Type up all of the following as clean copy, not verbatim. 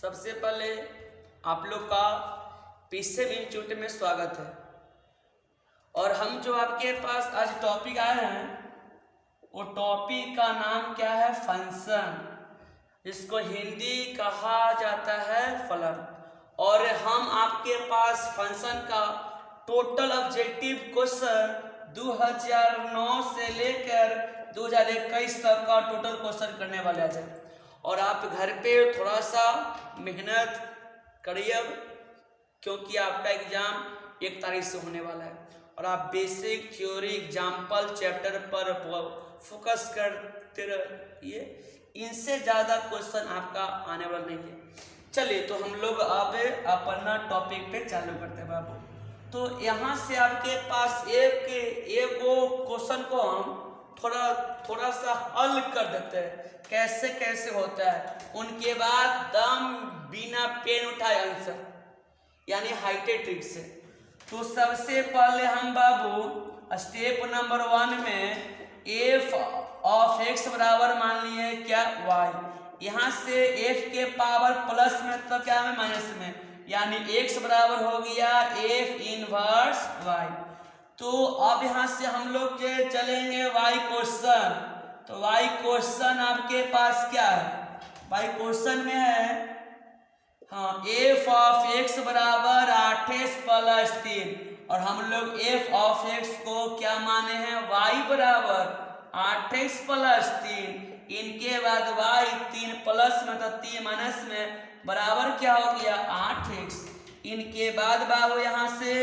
सबसे पहले आप लोग का पीसीएम इंस्टीट्यूट में स्वागत है। और हम जो आपके पास आज टॉपिक आए हैं वो टॉपिक का नाम क्या है? फंक्शन। इसको हिंदी कहा जाता है फलन। और हम आपके पास फंक्शन का टोटल ऑब्जेक्टिव क्वेश्चन 2009 से लेकर 2021 तक का टोटल क्वेश्चन करने वाले हैं। और आप घर पे थोड़ा सा मेहनत करिए क्योंकि आपका एग्जाम 1 तारीख से होने वाला है। और आप बेसिक थ्योरी एग्जाम्पल चैप्टर पर फोकस करते रहिए, इनसे ज़्यादा क्वेश्चन आपका आने वाला नहीं है। चलिए तो हम लोग अब अपना टॉपिक पे चालू करते हैं बाबू। तो यहाँ से आपके पास एक क्वेश्चन को हम थोड़ा सा हल कर देते हैं, कैसे कैसे होता है। उनके बाद दम बिना पेन उठाए आंसर, यानी हाइटेड ट्रिक से। तो सबसे पहले हम बाबू स्टेप नंबर 1 में एफ ऑफ एक्स बराबर मान लिए क्या? वाई। यहाँ से एफ के पावर प्लस में तो क्या में माइनस में, यानी एक्स बराबर हो गया एफ इनवर्स वाई। तो अब यहाँ से हम लोग चलेंगे वाई क्वेश्चन। तो वाई क्वेश्चन आपके पास क्या है? वाई क्वेश्चन में है एफ ऑफ एक्स बराबर 8x + 3। और हम लोग एफ ऑफ एक्स को क्या माने हैं? वाई बराबर 8x + 3। इनके बाद वाई 3 प्लस में तो 3 माइनस में बराबर क्या हो गया? 8x। इनके बाद बाबू यहाँ से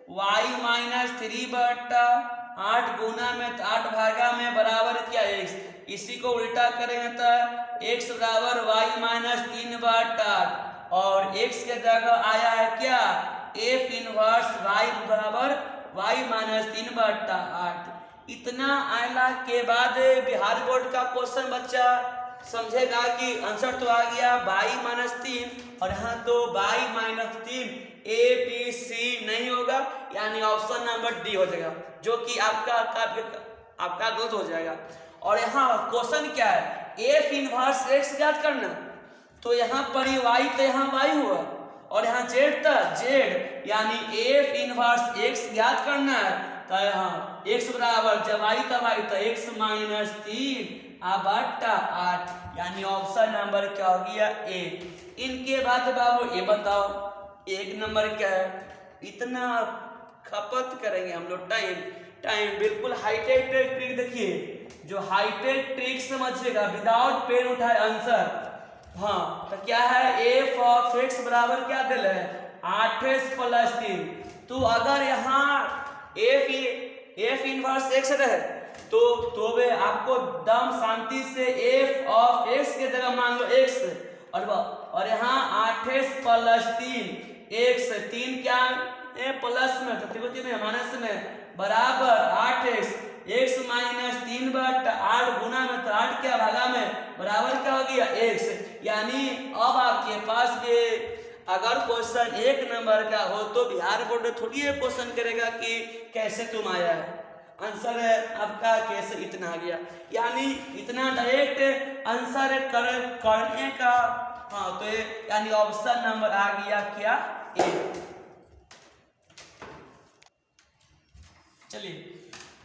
y - 3/8 गुना में 8 भागा में बराबर क्या? x। इसी को उल्टा करेंगे तो x बराबर y - 3/8 और x के जगह आया है क्या? f इनवर्स y बराबर y - 3/8। इतना आने के बाद बिहार बोर्ड का क्वेश्चन बच्चा समझेगा कि आंसर तो आ गया y - 3 और यहाँ तो y - 3 A B C नहीं होगा, यानी ऑप्शन नंबर डी हो जाएगा, जो कि आपका गलत हो जाएगा। और यहाँ क्वेश्चन क्या है? एफ इनवर्स एक्स ज्ञात करना। तो यहाँ पर वाई तो यहाँ वाई हुआ और यहाँ जेड था जेड, यानी एफ इनवर्स एक्स ज्ञात करना है। तो यहाँ एक्स बराबर जब आई तब आई तो x - 3/8, यानी ऑप्शन नंबर क्या हो गया? ए। इनके बाद बाबू ये बताओ 1 नंबर क्या है? इतना खपत करेंगे हम लोग टाइम बिल्कुल हाईटेक ट्रिक। देखिए जो हाईटेक ट्रिक समझिएगा विदाउट पेन उठाए आंसर। तो क्या है? एफ ऑफ एक्स बराबर क्या दिल है? 8x + 3। तो अगर यहाँ एफ इनवर्स एक्स रहे तो वे आपको दम शांति से एफ ऑफ एक्स के जगह मान लो एक्स और यहाँ 8x + 3 x 3 क्या प्लस में तो माइनस में बराबर 8x x - 3/8 गुना में तो 8 क्या भागा में बराबर क्या हो गया? x। यानी अब आपके पास भी अगर क्वेश्चन 1 नंबर का हो तो बिहार बोर्ड थोड़ी ये क्वेश्चन करेगा कि कैसे तुम आया है, आंसर है आपका कैसे इतना आ गया, यानी इतना डायरेक्ट आंसर करने का। तो यानी ऑप्शन नंबर आ गया क्या? ए। चलिए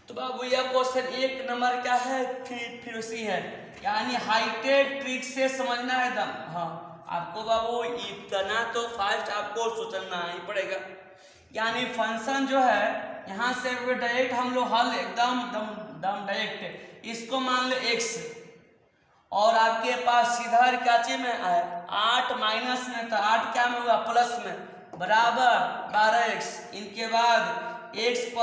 तो बाबू यह क्वेश्चन 1 नंबर का है, फिर उसी है, यानी हाईटेक ट्रिक से समझना है दम। आपको बाबू इतना तो फास्ट आपको सोचना ही पड़ेगा। यानी फंक्शन जो है यहाँ से डायरेक्ट हम लोग हल एकदम दम डायरेक्ट इसको मान लो x और आपके पास सीधा क्या चीज में आए 8 माइनस में तो 8 क्या में हुआ? प्लस में बराबर 12x। इनके बाद x +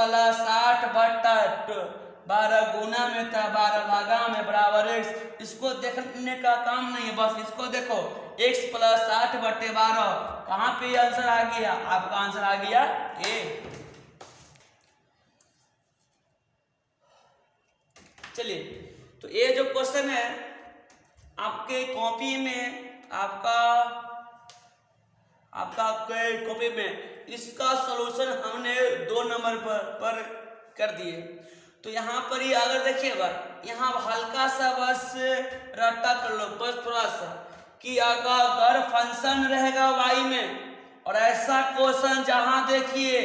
8/12 गुना में था 12 भागा में बराबर x। इसको देखने का काम नहीं है, बस इसको देखो x + 8/12 कहाँ पे आंसर आ गया? आपका आंसर आ गया ए। चलिए तो ये जो क्वेश्चन है आपके कॉपी में आपका कॉपी में इसका सॉल्यूशन हमने 2 नंबर पर कर दिए। तो यहाँ पर ही अगर देखिएगा यहाँ हल्का सा बस रट्टा कर लो, बस थोड़ा सा कि अगर फंक्शन रहेगा वाई में और ऐसा क्वेश्चन जहां देखिए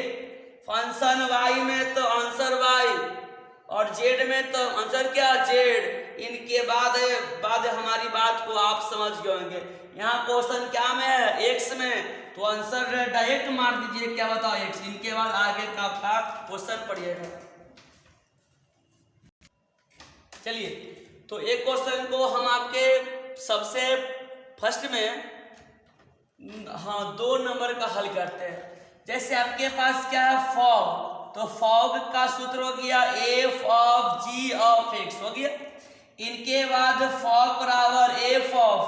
फंक्शन वाई में तो आंसर वाई और जेड में तो आंसर क्या जेड, इनके बाद हमारी बात को आप समझ गए होंगे। यहाँ क्वेश्चन क्या में है एक्स में, तो आंसर डायरेक्ट मार दीजिए, क्या बताओ एक्स। इनके बाद आगे का क्वेश्चन पढ़िएगा। चलिए तो एक क्वेश्चन को हम आपके सबसे फर्स्ट में 2 नंबर का हल करते हैं। जैसे आपके पास क्या है फॉग, तो फॉग का सूत्र हो गया f of g of x हो गया। इनके बाद फॉग बराबर एफ ऑफ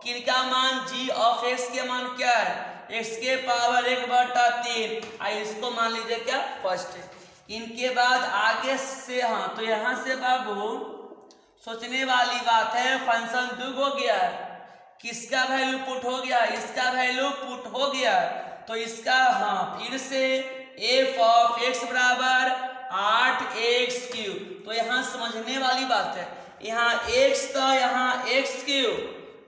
किनका मान जी ऑफ एक्स के मान क्या है एक्स के पावर 1/3, इसको मान लीजिए क्या फर्स्ट है। इनके बाद आगे से तो यहाँ से बाबू सोचने वाली बात है, फंक्शन दुग हो गया है, किसका वैल्यू पुट हो गया, इसका वैल्यू पुट हो गया, तो इसका फिर से एफ ऑफ एक्स बराबर 8x³। तो यहाँ समझने वाली बात है, यहाँ x तो यहाँ x³,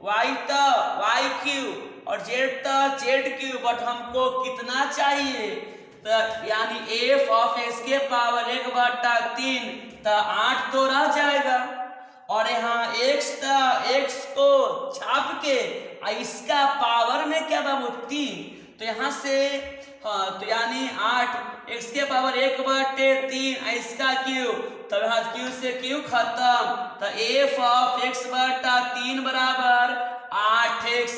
y तो y³ और z तो z³, बट हमको कितना चाहिए, तो यानी एफ ऑफ एक्स के पावर 1/3, तो 8 तो रह जाएगा और यहाँ x को छाप के इसका पावर में क्या बाबू 3, तो यहाँ से तो यानी 8 x के पावर 1/3 इसका क्यू, तो यहाँ क्यू से क्यू खत्म, तो एफ ऑफ x/3 बराबर 8x।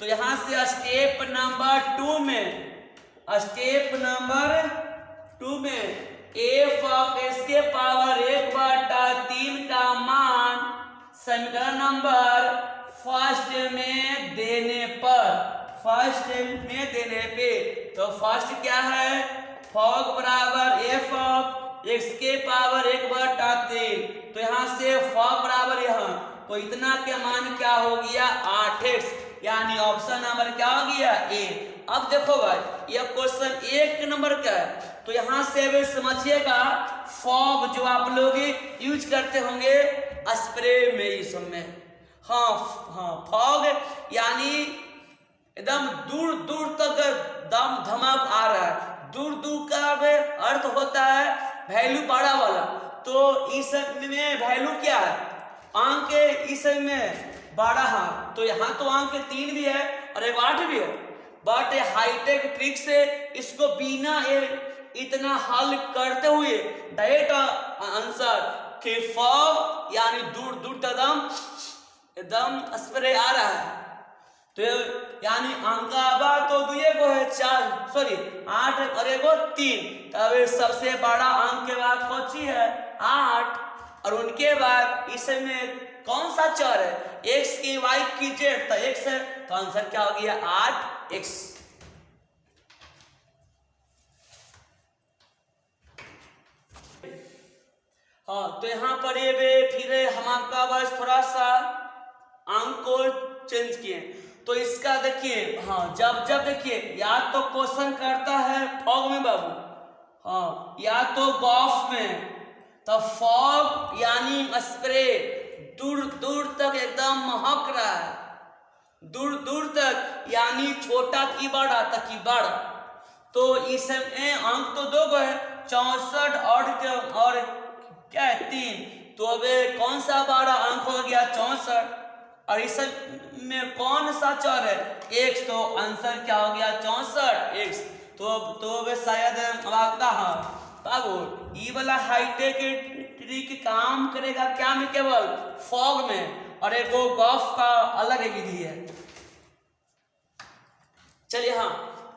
तो यहाँ से स्टेप नंबर 2 में एफ ऑफ एक्स के पावर 1/3 का मान समीकरण नंबर फर्स्ट में देने पे, तो फर्स्ट क्या है फॉग बराबर एफ ऑफ एक्स के पावर 1/3, तो यहाँ से फॉग बराबर तो इतना के मान क्या हो गया 8x, यानी ऑप्शन नंबर क्या हो गया ए। अब देखो भाई ये क्वेश्चन 1 नंबर का है, तो यहाँ से भी समझिएगा फॉग जो आप लोग यूज करते होंगे स्प्रे में इस समय, फॉग यानी एकदम दूर दूर तक दम धमक आ रहा है, दूर दूर का अर्थ होता है वैल्यू बड़ा वाला, तो इस में वैल्यू क्या है अंक इस में बड़ा तो यहाँ तो अंक 3 भी है और 8 भी है, बट हाईटेक ट्रिक से इसको बिना इतना हल करते हुए डायरेक्ट आंसर कि फॉग यानी दूर दूर तक एकदम स्प्रे आ रहा है, तो यानी अंक आबा तो 2 है 8 और 3, तब सबसे बड़ा अंक के बाद कौन है 8, और उनके बाद इसमें कौन सा चर है x की y की z, तो x है, तो आंसर क्या हो गया 8x। तो यहाँ पर ये फिर हम आपका बस थोड़ा सा अंक को चेंज किए, तो इसका देखिए जब देखिए या तो क्वेश्चन करता है फॉग में बाबू, या तो गॉफ में, तो फॉग यानी स्प्रे दूर दूर तक एकदम महक रहा है, दूर दूर तक यानी छोटा की बड़ा तक की बड़ा, तो इसमें अंक तो 2 है 64 और क्या है 3, तो अब कौन सा बड़ा अंक हो गया 64, और इसमें कौन सा चर है x, तो आंसर क्या हो गया 64x। तो शायद आपका बाबू ये वाला हाईटेक ट्रिक काम करेगा क्या में केवल फॉग में, और एक गॉफ का अलग विधि है। चलिए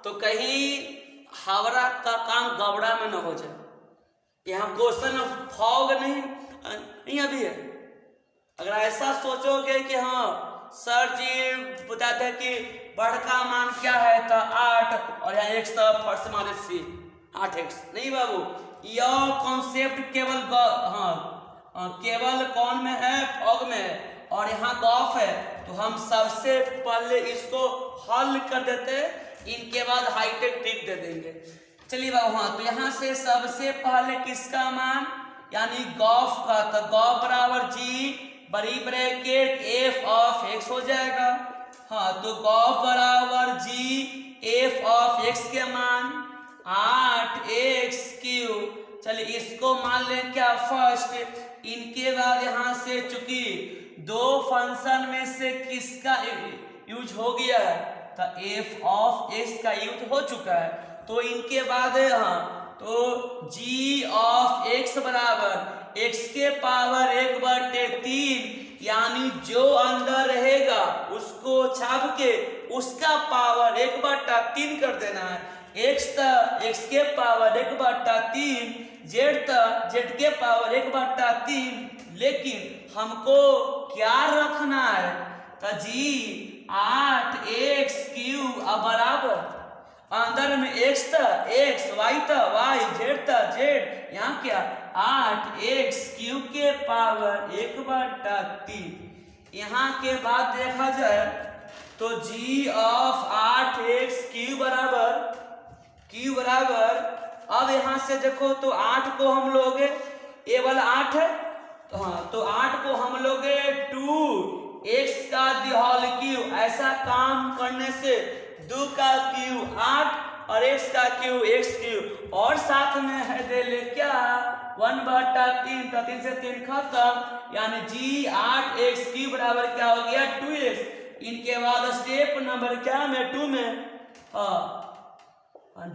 तो कहीं हावड़ा का काम गबड़ा में न हो जाए, यहाँ क्वेश्चन फॉग नहीं अभी है। अगर ऐसा सोचोगे कि सर जी बताते हैं कि बढ़ मान क्या है, तो 8 और यहाँ x तो फर्स्ट माने 8x नहीं बाबू, यह कॉन्सेप्ट केवल केवल कौन में है फॉग में है, और यहाँ गॉफ है, तो हम सबसे पहले इसको हल कर देते, इनके बाद हाईटेक ट्रिक दे देंगे। चलिए बाबू तो यहाँ से सबसे पहले किसका मान यानी गॉफ का, तो गॉफ बराबर जी बड़ी ब्रैकेट एफ ऑफ एक्स हो जाएगा, हाँ तो गॉफ बराबर जी एफ ऑफ एक्स के मान 8x³। चलिए इसको मान लें क्या फर्स्ट। इनके बाद यहाँ से चूंकि दो फंक्शन में से किसका यूज हो गया है तो एफ ऑफ एक्स का यूज हो चुका है, तो इनके बाद हाँ तो जी ऑफ एक्स बराबर एक्स के पावर 1/3 यानी जो अंदर रहेगा उसको छाप के उसका पावर 1/3 कर देना है। एक्स के पावर 1/3, जेड के पावर 1/3, लेकिन हमको क्या रखना है तो जी 8x³ बराबर अंदर में x था x, y था y, z था z, यहाँ क्या 8x³ के पावर 1/3। यहाँ के बाद देखा जाए तो g ऑफ 8x³ बराबर अब यहाँ से देखो तो 8 को हम लोग ये वाला 8 है तो हाँ तो 8 को हम लोग 2x का होल क्यूब, ऐसा काम करने से 2 का क्यूब 8 और x का क्यूब x³ और साथ में है दे ले क्या 1/3 तो 3 से 3 खत्म यानी जी 8x³ बराबर क्या हो गया 2x। इनके बाद स्टेप नंबर क्या में 2 में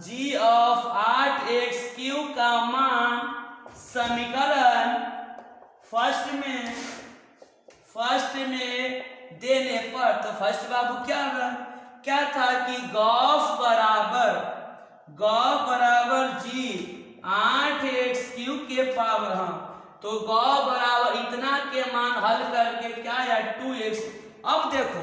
जी ऑफ 8x³ का मान समीकरण फर्स्ट में देने पर तो फर्स्ट बाबू क्या था कि गॉफ बराबर जी 8x³ के पावर हाँ तो गॉफ बराबर इतना के मान हल करके क्या है 2x। अब देखो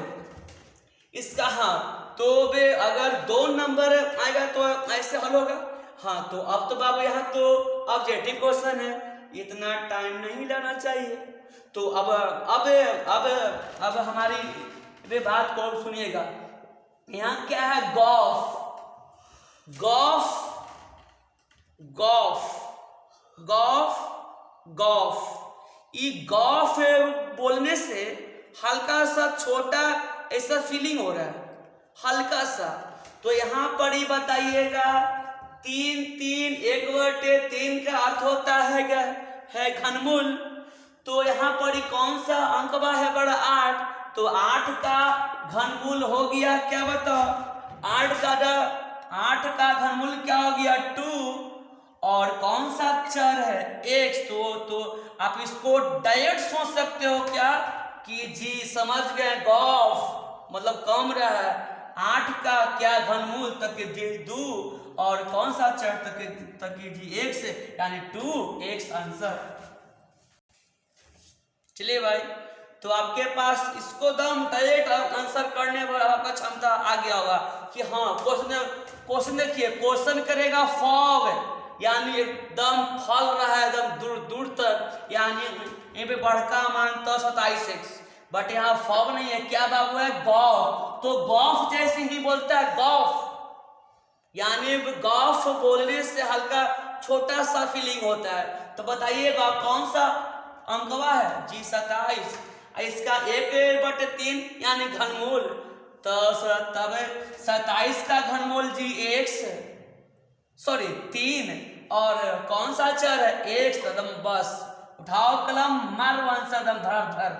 इसका हाँ तो बे अगर 2 नंबर आएगा तो ऐसे हल होगा। हाँ तो अब तो बाबू यहाँ तो ऑब्जेक्टिव क्वेश्चन है, इतना टाइम नहीं लेना चाहिए। तो अब हमारी वे बात को सुनिएगा। यहाँ क्या है गॉफ ये गॉफ बोलने से हल्का सा छोटा ऐसा फीलिंग हो रहा है हल्का सा, तो यहाँ पर ही बताइएगा 3 1/3 का अर्थ होता है घनमूल। तो यहाँ पर ही कौन सा अंकवा है बड़ा 8, तो 8 का घनमूल हो गया क्या बताओ 8 का घनमूल क्या हो गया 2 और कौन सा चर है x। तो आप इसको डायरेक्ट सोच सकते हो क्या कि जी समझ गए गॉफ मतलब कम रहा है 8 का क्या घनमूल तक जी 2 और कौन सा चर तक जी x यानी 2x आंसर। चलिए भाई तो आपके पास इसको दम डायरेक्ट आंसर करने पर आपका क्षमता आ गया होगा कि हाँ क्वेश्चन देखिए क्वेश्चन करेगा फॉग यानी एकदम फल रहा है एकदम दूर तक यानी यहाँ पे बड़का मान तो 27x, बट यहाँ फॉग नहीं है क्या बाबू है गॉफ। तो गॉफ जैसे ही बोलता है गॉफ यानी गॉफ बोलने से हल्का छोटा सा फीलिंग होता है। तो बताइएगा कौन सा अंकवा है जी 27, इसका 1/3 यानी घनमूल तो तब 27 का घनमूल जी x 3 और कौन सा चर है x। कदम बस उठाओ कलम मार आंसर दम धर।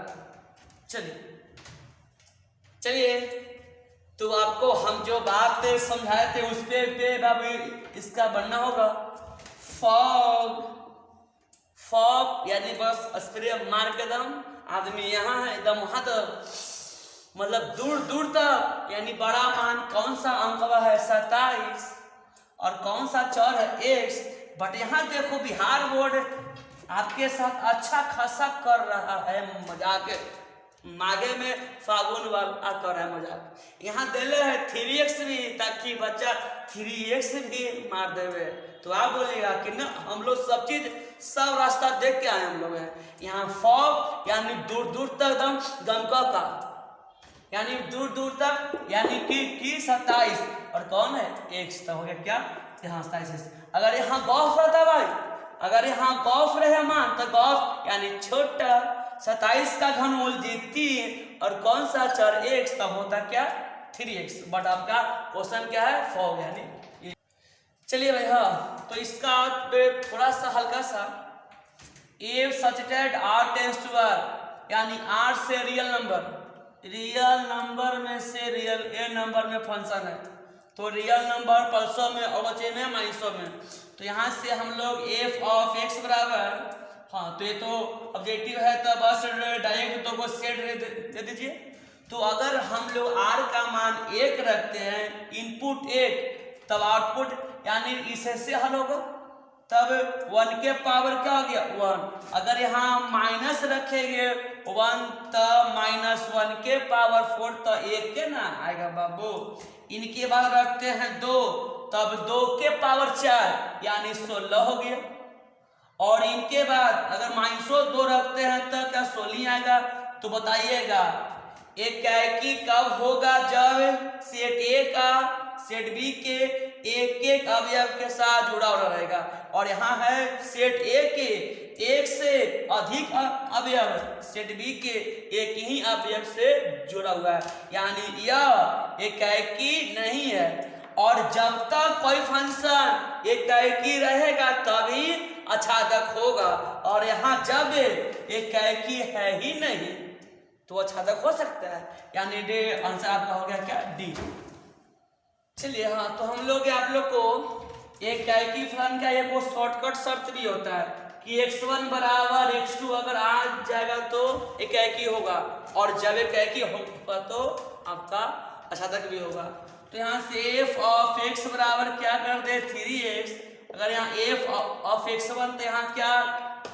चलिए तो आपको हम जो बात समझाए थे उस पे बाबू इसका बनना होगा फॉग यानी बस स्प्रे मार के दम आदमी यहाँ है एकदम वहां तक मतलब दूर तक यानी बड़ा मान कौन सा अंकवा है 27 और कौन सा चर है x। बट यहाँ देखो बिहार बोर्ड आपके साथ अच्छा खासा कर रहा है मजाक मागे में फागुन वाला कर रहा है मजाक। यहाँ दिले है 3x भी ताकि बच्चा 3x भी मार देवे। तो आप बोलेगा कि ना हम लोग सब रास्ता देख के आए हम लोग हैं। यहाँ फॉग यानी दूर तक एकदम गमका का यानी दूर तक यानी कि 27 और कौन है x तो हो गया क्या यहाँ 27। अगर यहाँ गॉफ रहता भाई अगर यहाँ गॉफ रहे मान तो गॉफ यानी छोटा 27 का घनमूल जी 3 और कौन सा चर x, तब होता क्या 3x। बट आपका क्वेश्चन क्या है फॉग यानी। चलिए भाई हाँ, तो इसका थोड़ा सा हल्का सा if such that r tends to r, यानी r से रियल नंबर में से रियल a नंबर में फंक्शन है, तो रियल नंबर प्लसों में और बचे में माइनसों में। तो यहाँ से हम लोग f ऑफ x बराबर, हाँ तो ये तो ऑब्जेक्टिव है तो बस डायरेक्ट तो को सेट दे दीजिए। तो अगर हम लोग r का मान 1 रखते हैं, इनपुट 1, तब आउटपुट यानी इसे से हल होगा, तब 1 के पावर क्या हो गया 1। अगर यहाँ माइनस रखेंगे 1 तब -1 के पावर 4, तो 1 के ना आएगा बाबू। इनके बाद रखते हैं 2, तब 2 के पावर 4 यानी 16 हो गया। और इनके बाद अगर -2 रखते हैं तो क्या 16 आएगा। तो बताइएगा एकाकी कब होगा, जब सेट ए का सेट बी के एक अवयव के साथ जुड़ा हुआ रहेगा। और यहाँ है सेट ए के एक से अधिक अवयव सेट बी के एक ही अवयव से जुड़ा हुआ है, यानी यह एकाकी नहीं है। और जब तक कोई फंक्शन एकाकी रहेगा तभी अछादक होगा, और यहाँ जब एकाकी है ही नहीं तो अछादक हो सकता है, यानी डी आंसर आपका हो गया क्या डी। चलिए हाँ, तो हम लोग आप लोग को एकाकी फलन का एक वो शॉर्टकट शर्त भी होता है कि x1 बराबर x2 अगर आ जाएगा तो एकाकी होगा, और जब एकाकी होगा तो आपका अछादक भी होगा। तो यहाँ से f ऑफ x बराबर क्या कर दे 3x। अगर यहाँ f ऑफ x1 तो यहाँ क्या,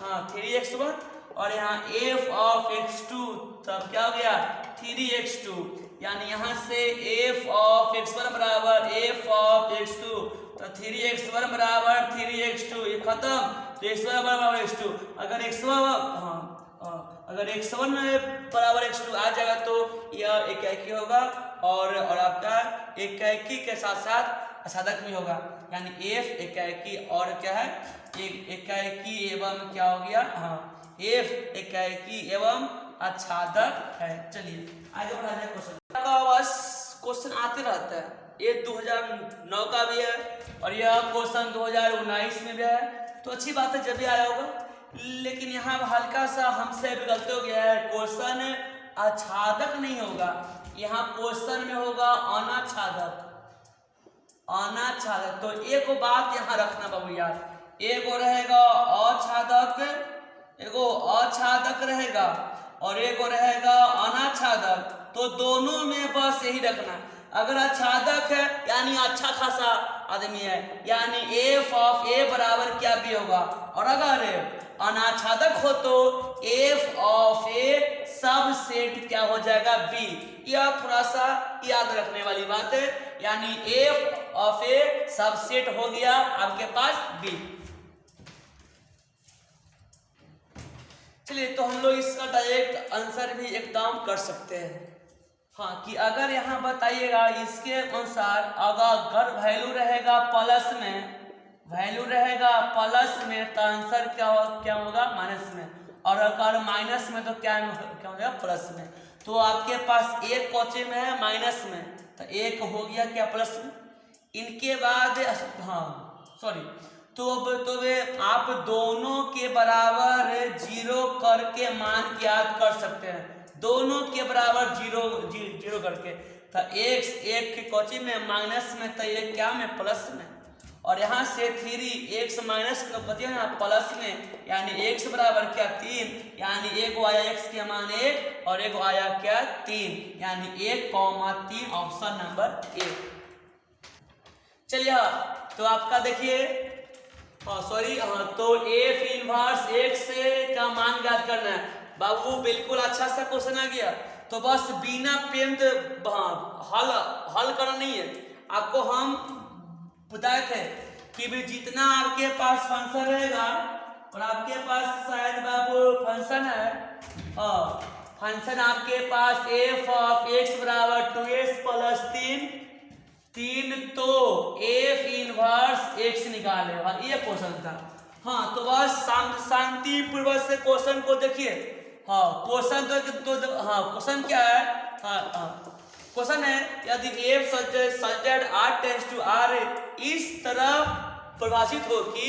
हाँ 3x1, और यहाँ f ऑफ x2 तब क्या हो गया 3x2, यानी यहाँ से f ऑफ x1 बराबर f ऑफ x2, तो 3x1 बराबर 3x2, ये खत्म। तो x1 बराबर x2, अगर x1 अगर x1 बराबर x2 आ जाएगा तो यह एकाकी होगा, और आपका एकाकी के साथ साथ अछादक भी होगा, यानी f एकाकी और क्या है एकाकी एवं क्या हो गया, हाँ f एकाकी एवं अछादक है। चलिए आगे बढ़ा जाए क्वेश्चन का, बस क्वेश्चन आते रहता है, ये 2009 का भी है और यह क्वेश्चन 2019 में भी है, तो अच्छी बात है जब भी आया होगा। लेकिन यहाँ हल्का सा हमसे भी गलती हो गया है, क्वेश्चन अछादक नहीं होगा, यहाँ क्वेश्चन में होगा अनाच्छादक। अनाच्छादक तो एक बात यहाँ रखना बाबू यार, एगो रहेगा अछादक, एगो अछादक रहेगा और एगो रहेगा अनाच्छादक, तो दोनों में बस यही रखना। अगर अछादक है यानी अच्छा खासा आदमी है, यानी f ऑफ a बराबर क्या b होगा, और अगर अनाच्छादक हो तो f ऑफ a सब सेट क्या हो जाएगा b। यह थोड़ा सा याद रखने वाली बात है, यानी f ऑफ a सब सेट हो गया आपके पास b। चलिए तो हम लोग इसका डायरेक्ट आंसर भी एकदम कर सकते हैं, हाँ कि अगर यहाँ बताइएगा इसके अनुसार अगर वैल्यू रहेगा प्लस में, वैल्यू रहेगा प्लस में तो आंसर क्या होगा माइनस में, और अगर माइनस में तो क्या होगा प्लस में। तो आपके पास एक कोचे में है माइनस में, तो एक हो गया क्या प्लस में। इनके बाद हाँ सॉरी, तो वे आप दोनों के बराबर जीरो करके मान याद कर सकते हैं, दोनों के बराबर जीरो करके। तो x एक के कोची में माइनस में, तो ये क्या में प्लस में, और यहाँ से 3x माइनस का बचे ना प्लस में, यानी x बराबर क्या 3, यानी एक आया x के मान 1 और एक आया क्या 3, यानी 1,3 ऑप्शन नंबर 1। चलिए हाँ, तो आपका देखिए तो f इनवर्स x से का मान ज्ञात करना है बाबू, बिल्कुल अच्छा सा क्वेश्चन आ गया। तो बस बिना पेन हल करना नहीं है, आपको हम बताए थे कि भी जितना आपके पास फंक्शन रहेगा, और आपके पास शायद बाबू फंक्शन है, फंक्शन आपके पास f ऑफ x बराबर 2x प्लस 3, तो f इनवर्स x निकाले, और ये क्वेश्चन था। हाँ तो बस शांति पूर्वक से क्वेश्चन को देखिए, हाँ क्वेश्चन तो हाँ क्वेश्चन क्या है, हाँ क्वेश्चन है यदि एफ सजेड आर टेंस टू आर इस तरह परिभाषित हो कि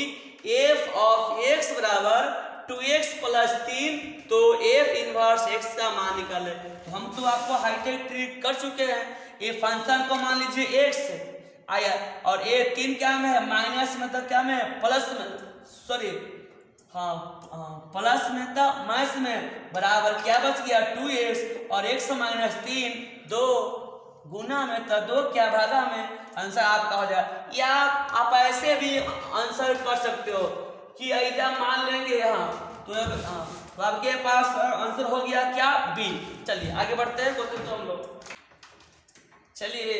एफ ऑफ एक्स बराबर 2x प्लस 3 तो एफ इनवर्स एक्स का मान निकाले। तो हम तो आपको हाईटेक ट्रीट कर चुके हैं। ये फंक्शन को मान लीजिए एक्स आया और ए 3 क्या में है माइनस में, तो क्या में प्लस में, सॉरी हाँ प्लस में था माइनस में, बराबर क्या बच गया 2x और x माइनस 3 2 गुना में था 2 क्या भागा में, आंसर आपका हो जाए। या आप ऐसे भी आंसर कर सकते हो कि ऐसा मान लेंगे यहाँ तो आपके पास आंसर हो गया क्या बी। चलिए आगे बढ़ते हैं क्वेश्चन तो हम लोग। चलिए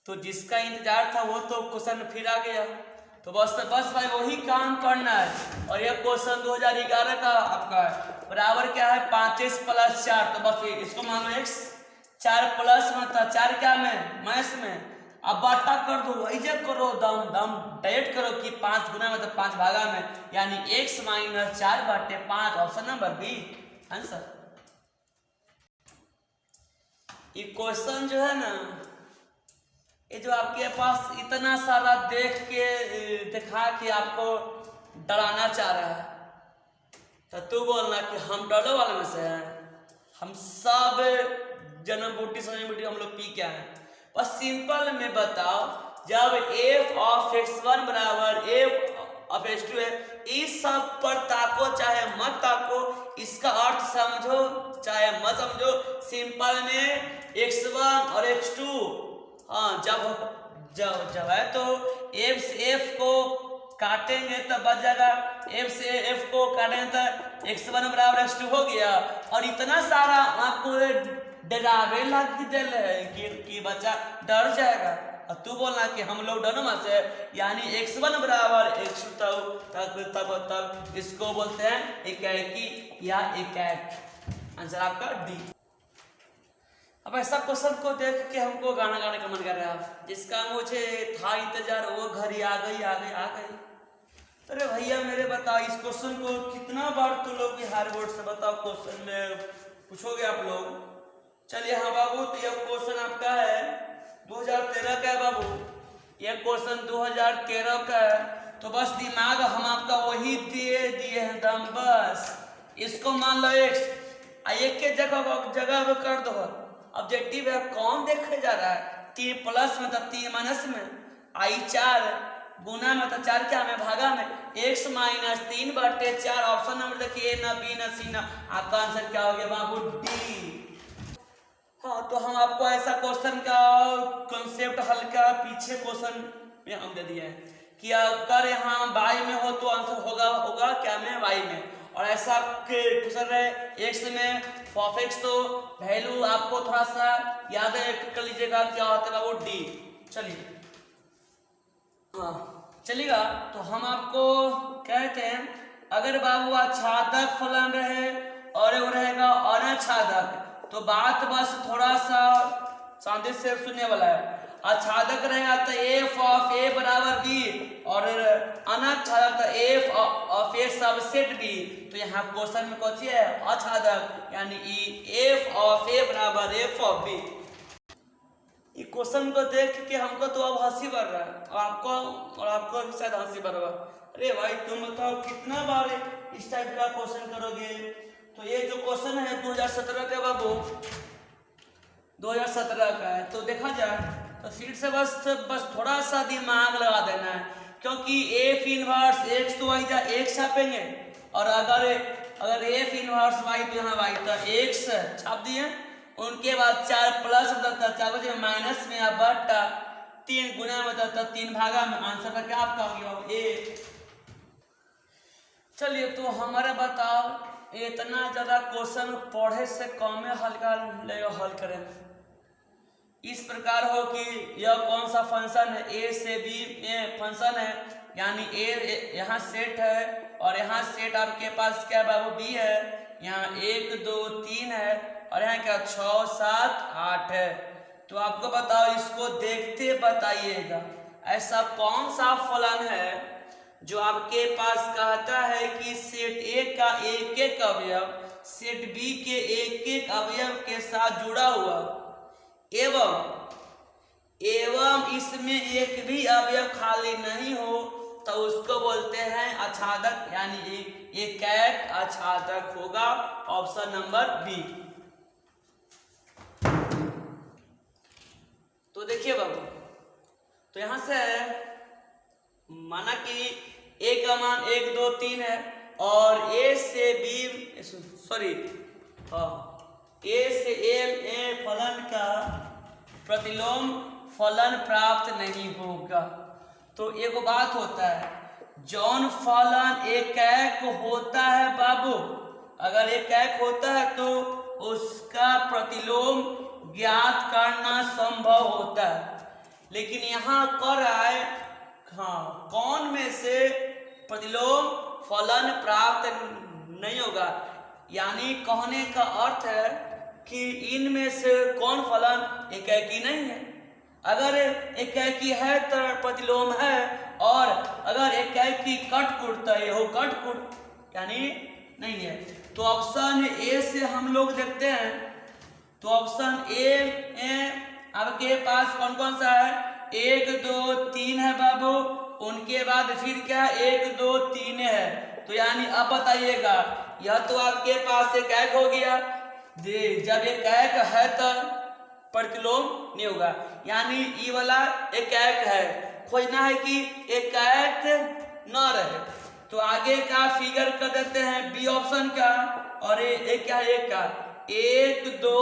तो जिसका इंतजार था वो तो क्वेश्चन फिर आ गया, तो बस भाई वही काम करना है। और ये क्वेश्चन 2011 का आपका है, बराबर क्या है 5x प्लस 4, तो बस इसको मान लो x 4 प्लस में था 4 क्या में माइनस में, अब बाटा कर दो ऐसे करो दम दम डायरेक्ट करो कि 5 गुना में तो 5 भागा में, यानी x माइनस 4 बटे 5 ऑप्शन नंबर बी आंसर। ये क्वेश्चन जो है ना ये जो आपके पास इतना सारा देख के दिखा के आपको डराना चाह रहा है, तो तू बोलना कि हम डरो वाले में से हैं, हम सब जन्म बूटी समय बूटी हम लोग पी क्या है। बस सिंपल में बताओ, जब f ऑफ x1 बराबर f ऑफ x2 है, इस सब पर ताको चाहे मत ताको, इसका अर्थ समझो चाहे मत समझो, सिंपल में x1 और x2 हाँ जब है तो f से f को काटेंगे तो बच जाएगा, f से f को काटेंगे तो x1 बराबर x2 हो गया। और इतना सारा आपको डरावे लग दिल है कि बच्चा डर जाएगा, और तू बोलना कि हम लोग डरो मत से, यानी x1 बराबर x2 तब इसको बोलते हैं एकाएकी या एकाएक। आंसर आपका डी। अब ऐसा क्वेश्चन को देख के हमको गाना गाने का मन कर रहा है, जिसका मुझे था इंतजार वो घड़ी आ गई आ गई आ गई। अरे भैया मेरे बताओ इस क्वेश्चन को कितना बार तुम लोग बिहार बोर्ड से बताओ क्वेश्चन में पूछोगे आप लोग। चलिए हाँ बाबू, तो यह क्वेश्चन आपका है 2013 का है बाबू, यह क्वेश्चन 2013 का है। तो बस दिमाग हम आपका वही दिए हैं दम, बस इसको मान लो x, एक के जगह पे कर दो। ऑब्जेक्टिव है कौन देखे जा रहा है, 3 प्लस में तो 3 माइनस में, आई 4 गुना में तो 4 क्या में भागा में, x माइनस 3 बटे 4 ऑप्शन नंबर देखिए ना बी ना सी ना, आपका आंसर क्या हो गया बाबू डी। हाँ तो हम आपको ऐसा क्वेश्चन का कॉन्सेप्ट हल्का पीछे क्वेश्चन में हम दे दिए हैं कि अगर यहाँ y में हो तो आंसर होगा क्या में y में, और ऐसा क्वेश्चन रहे x में परफेक्ट, तो वैल्यू आपको थोड़ा सा याद कर लीजिएगा क्या होता है वो डी। चलिए हाँ चलिएगा, तो हम आपको कहते हैं अगर बाबू आच्छादक फलन रहे और वो रहेगा अनाच्छादक, तो बात बस थोड़ा सा शांति से सुनने वाला है। आच्छादक रहेगा तो f ऑफ a बराबर b, और अनाच्छादक तो f of a subset b। तो यहाँ क्वेश्चन में कौन सी है आच्छादक, यानी f ऑफ a बराबर f ऑफ b। ये क्वेश्चन को देख के हमको तो अब हंसी बढ़ रहा है, और आपको भी शायद हंसी बढ़ रहा है। अरे भाई तुम बताओ कितना बार इस टाइप का क्वेश्चन करोगे। तो ये जो क्वेश्चन है 2017 का बाबू, 2017 का है, तो देखा जाए तो फिर से बस थोड़ा सा दिमाग लगा देना है, क्योंकि f इनवर्स x तो y x छापेंगे, और अगर f इनवर्स y तो यहाँ y तो x छाप दिए, उनके बाद 4 प्लस होता 4 बजे माइनस में या बटा 3 गुना में होता 3 भागा में, आंसर का क्या आपका हो गया ए। चलिए तो हमारे बताओ इतना ज्यादा क्वेश्चन पढ़े से कम में हल करें। इस प्रकार हो कि यह कौन सा फंक्शन है, ए से बी में फंक्शन है, यानी ए यहाँ सेट है और यहाँ सेट आपके पास क्या बाबू बी है, यहाँ 1 2 3 है और यहाँ क्या 6 7 8 है। तो आपको बताओ इसको देखते बताइएगा ऐसा कौन सा फलन है जो आपके पास कहता है कि सेट ए का एक एक अवयव सेट बी के एक एक अवयव के साथ जुड़ा हुआ एवं इसमें एक भी अवयव खाली नहीं हो तो उसको बोलते हैं आच्छादक, यानी एकैक आच्छादक होगा ऑप्शन नंबर बी। तो देखिए बाबू, तो यहां से माना कि ए का मान 1 2 3 है और ए से बी ए से ए फलन का प्रतिलोम फलन प्राप्त नहीं होगा। तो एक बात होता है, जौन फलन एकैक होता है बाबू, अगर एकैक होता है तो उसका प्रतिलोम ज्ञात करना संभव होता है। लेकिन यहाँ कर रहा है कौन में से प्रतिलोम फलन प्राप्त नहीं होगा, यानी कहने का अर्थ है कि इनमें से कौन फलन एकैकी नहीं है। अगर एकैकी है तो प्रतिलोम है, और अगर एकैकी कटकुट तो ये हो कटकुट, यानी नहीं है। तो ऑप्शन ए से हम लोग देखते हैं। तो ऑप्शन ए आपके पास कौन कौन सा है, 1 2 3 है बाबू, उनके बाद फिर क्या 1 2 3 है। तो यानी अब बताइएगा, यह तो आपके पास एकैक हो गया, जब एकैक है तो प्रतिलोम नहीं होगा, यानी ये वाला एकैक है, खोजना है कि एकैक न रहे। तो आगे का फिगर कर देते हैं बी ऑप्शन का, और एक क्या है, एक का 1 2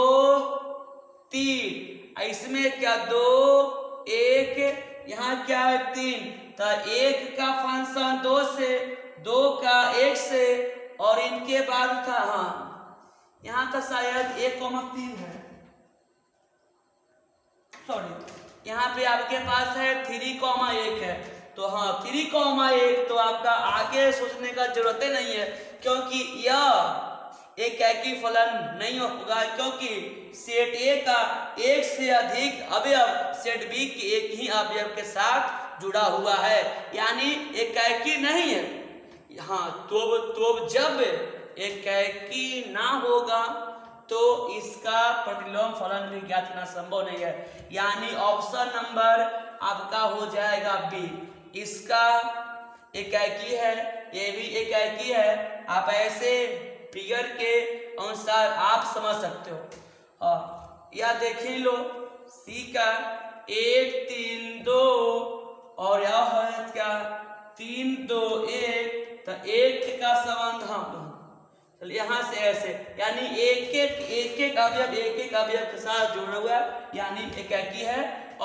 3, इसमें क्या 2 1, यहाँ क्या है 3, तो 1 का फंक्शन 2 से, 2 का 1 से, और इनके बाद था यहाँ था शायद 1,3 है, यहाँ पे आपके पास है 3,1 है। तो 3,1, तो आपका आगे सोचने का जरूरत नहीं है, क्योंकि यह एकैकी फलन नहीं होगा, क्योंकि सेट ए का एक से अधिक अवयव सेट बी के एक ही अवयव के साथ जुड़ा हुआ है, यानी एकैकी नहीं है। तो जब एकैकी ना होगा तो इसका प्रतिलोम फलन भी ज्ञात करना संभव नहीं है, यानी ऑप्शन नंबर आपका हो जाएगा बी। इसका एकैकी है, ये भी एकैकी है, आप ऐसे फिगर के अनुसार आप समझ सकते हो। या देख लो सी का 1 3 2, और यह है क्या 3 2 1, तो 1 का संबंध यहाँ से ऐसे, यानी एक एक अवयव के साथ जुड़ा हुआ है, यानी एकैकी है